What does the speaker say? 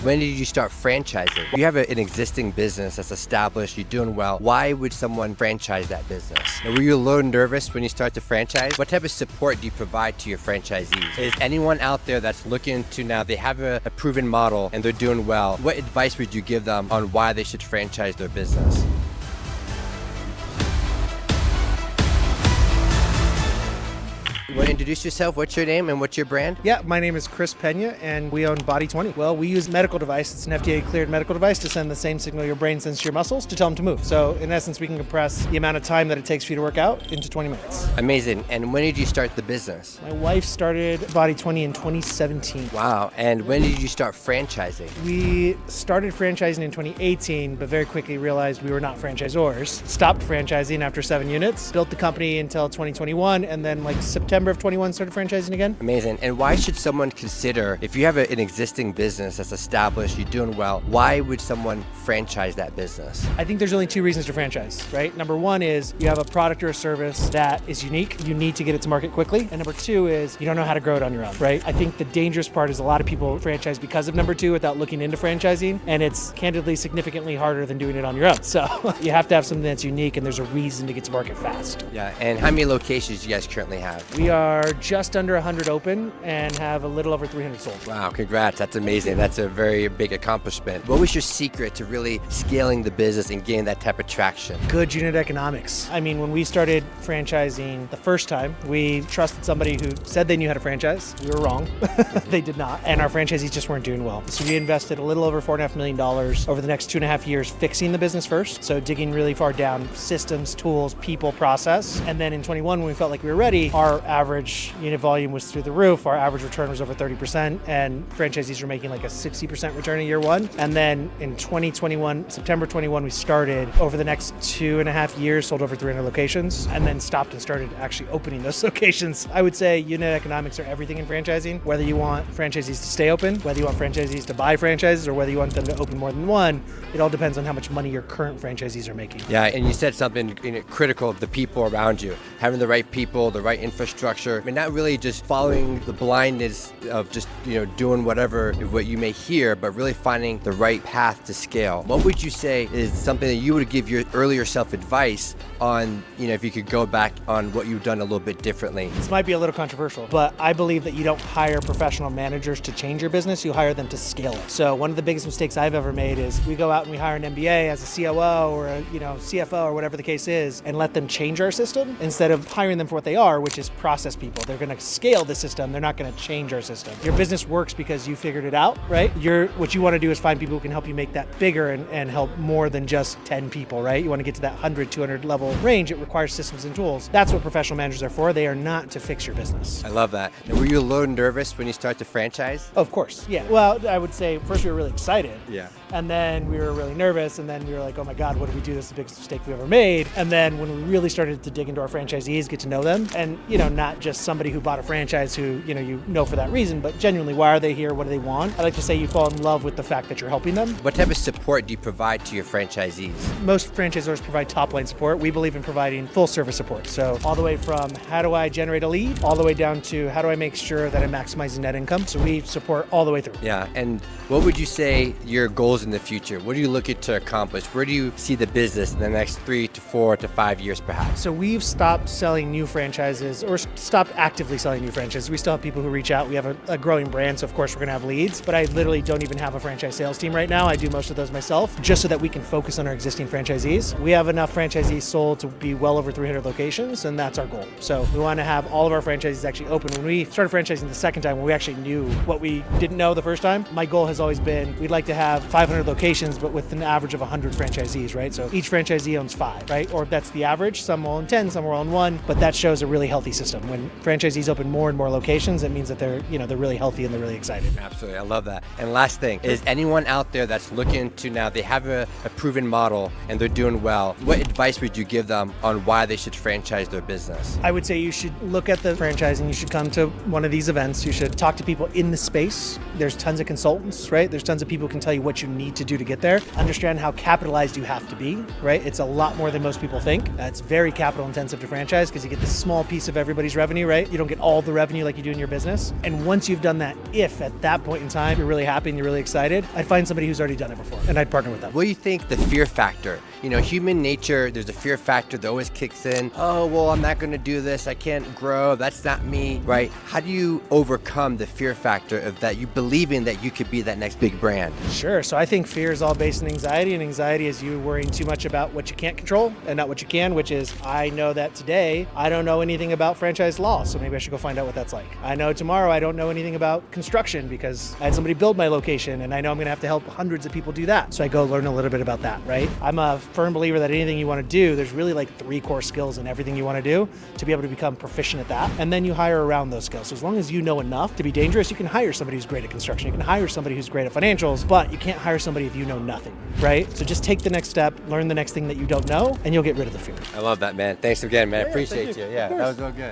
When did you start franchising? You have an existing business that's established, you're doing well. Why would someone franchise that business? Now, were you a little nervous when you start to franchise? What type of support do you provide to your franchisees? Is anyone out there that's looking to now, they have a proven model and they're doing well, what advice would you give them on why they should franchise their business? You want to introduce yourself? What's your name and what's your brand? Yeah, my name is Chris Peña and we own Body20. Well, we use a medical device. It's an FDA-cleared medical device to send the same signal your brain sends to your muscles to tell them to move. So in essence, we can compress the amount of time that it takes for you to work out into 20 minutes. Amazing. And when did you start the business? My wife started Body20 in 2017. Wow. And when did you start franchising? We started franchising in 2018, but very quickly realized we were not franchisors. Stopped franchising after 7 units, built the company until 2021, and then like September of 21 started franchising again. Amazing. And why should someone consider, if you have an existing business that's established, you're doing well, why would someone franchise that business? I think there's only 2 reasons to franchise, right? Number 1 is you have a product or a service that is unique. You need to get it to market quickly. And number 2 is you don't know how to grow it on your own, right? I think the dangerous part is a lot of people franchise because of number 2 without looking into franchising. And it's candidly significantly harder than doing it on your own. So you have to have something that's unique and there's a reason to get to market fast. Yeah. And how many locations do you guys currently have? We are just under 100 open and have a little over 300 sold. Wow, congrats. That's amazing. That's a very big accomplishment. What was your secret to really scaling the business and getting that type of traction? Good unit economics. I mean, when we started franchising the first time, we trusted somebody who said they knew how to franchise. We were wrong. They did not. And our franchisees just weren't doing well. So we invested a little over $4.5 million over the next 2.5 years fixing the business first. So digging really far down, systems, tools, people, process. And then in 21, when we felt like we were ready, our average unit volume was through the roof. Our average return was over 30%, and franchisees were making like a 60% return in year 1. And then in 2021, September 21, we started. Over the next 2.5 years, sold over 300 locations, and then stopped and started actually opening those locations. I would say unit economics are everything in franchising. Whether you want franchisees to stay open, whether you want franchisees to buy franchises, or whether you want them to open more than one, it all depends on how much money your current franchisees are making. Yeah, and you said something critical of the people around you, having the right people, the right infrastructure. I mean, not really just following the blindness of just, doing whatever, what you may hear, but really finding the right path to scale. What would you say is something that you would give your earlier self advice on, if you could go back on what you've done a little bit differently? This might be a little controversial, but I believe that you don't hire professional managers to change your business, you hire them to scale it. So one of the biggest mistakes I've ever made is we go out and we hire an MBA as a COO or a CFO or whatever the case is, and let them change our system instead of hiring them for what they are, which is process people. They're going to scale the system. They're not going to change our system. Your business works because you figured it out, right? What you want to do is find people who can help you make that bigger and help more than just 10 people, right? You want to get to that 100, 200 level range. It requires systems and tools. That's what professional managers are for. They are not to fix your business. I love that. And were you a little nervous when you start to franchise? Of course, yeah. Well, I would say first we were really excited. Yeah. And then we were really nervous, and then we were like, oh my God, what did we do? This is the biggest mistake we've ever made. And then when we really started to dig into our franchisees, get to know them, and not just somebody who bought a franchise who you know for that reason, but genuinely, why are they here? What do they want? I like to say you fall in love with the fact that you're helping them. What type of support do you provide to your franchisees? Most franchisors provide top-line support. We believe in providing full-service support. So all the way from how do I generate a lead, all the way down to how do I make sure that I'm maximizing net income. So we support all the way through. Yeah, and what would you say your goals in the future? What are you looking to accomplish? Where do you see the business in the next 3 to 4 to 5 years perhaps? So we've stopped selling new franchises, or stopped actively selling new franchises. We still have people who reach out. We have a growing brand, so of course we're going to have leads, but I literally don't even have a franchise sales team right now. I do most of those myself, just so that we can focus on our existing franchisees. We have enough franchisees sold to be well over 300 locations, and that's our goal. So we want to have all of our franchises actually open. When we started franchising the second time, when we actually knew what we didn't know the first time, my goal has always been, we'd like to have 500 locations, but with an average of 100 franchisees, right? So each franchisee owns 5, right? Or that's the average. Some will own 10, some will own 1, but that shows a really healthy system. When franchisees open more and more locations, it means that they're really healthy and they're really excited. Absolutely, I love that. And last thing, is anyone out there that's looking to now, they have a proven model and they're doing well, what advice would you give them on why they should franchise their business? I would say you should look at the franchising. You should come to one of these events. You should talk to people in the space. There's tons of consultants, right? There's tons of people who can tell you what you need to do to get there. Understand how capitalized you have to be, right? It's a lot more than most people think. It's very capital intensive to franchise because you get this small piece of everybody's revenue revenue, right? You don't get all the revenue like you do in your business. And once you've done that, if at that point in time you're really happy and you're really excited, I'd find somebody who's already done it before and I'd partner with them. What do you think the fear factor? You know, human nature, there's a fear factor that always kicks in. Oh, well, I'm not going to do this. I can't grow. That's not me, right? How do you overcome the fear factor of that you believing that you could be that next big brand? Sure. So I think fear is all based in anxiety, and anxiety is you worrying too much about what you can't control and not what you can, which is, I know that today I don't know anything about franchise law, so maybe I should go find out what that's like. I know tomorrow I don't know anything about construction because I had somebody build my location and I know I'm going to have to help hundreds of people do that. So I go learn a little bit about that, right? I'm a firm believer that anything you want to do, there's really like 3 core skills in everything you want to do to be able to become proficient at that. And then you hire around those skills. So as long as you know enough to be dangerous, you can hire somebody who's great at construction. You can hire somebody who's great at financials, but you can't hire somebody if you know nothing, right? So just take the next step, learn the next thing that you don't know, and you'll get rid of the fear. I love that, man. Thanks again, man. Yeah, Appreciate thank you. you. Yeah, Of that course. was real good.